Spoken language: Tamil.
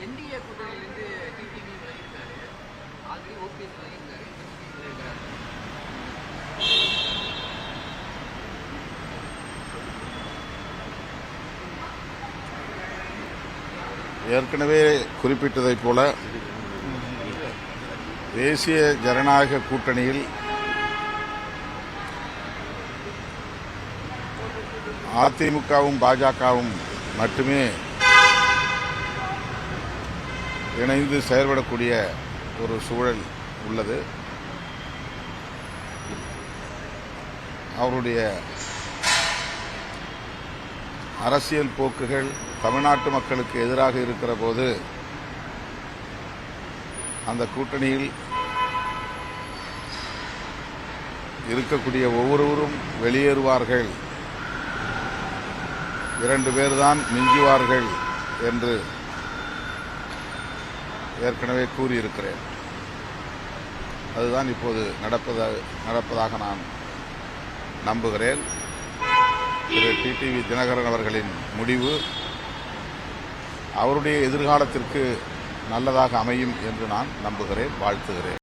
என்டிஏ கூட்டணியிலிருந்து டிடிவி விலகியிருக்காரு, ஆல்ரெடி ஓபிஎஸ் விலகியிருக்காரு, இருக்கிறார். ஏற்கனவே குறிப்பிட்டதைப் போல தேசிய ஜனநாயக கூட்டணியில் அதிமுகவும் பாஜகவும் மட்டுமே இணைந்து செயல்படக்கூடிய ஒரு சூழல் உள்ளது. அவருடைய அரசியல் போக்குகள் தமிழ்நாட்டு மக்களுக்கு எதிராக இருக்கிற போது அந்த கூட்டணியில் இருக்கக்கூடிய ஒவ்வொருவரும் வெளியேறுவார்கள், 2 பேர்தான் மிஞ்சுவார்கள் என்று ஏற்கனவே கூறியிருக்கிறேன். அதுதான் இப்போது நடப்பதாக நான் நம்புகிறேன். திரு டிடிவி தினகரன் அவர்களின் முடிவு அவருடைய எதிர்காலத்திற்கு நல்லதாக அமையும் என்று நான் நம்புகிறேன், வாழ்த்துகிறேன்.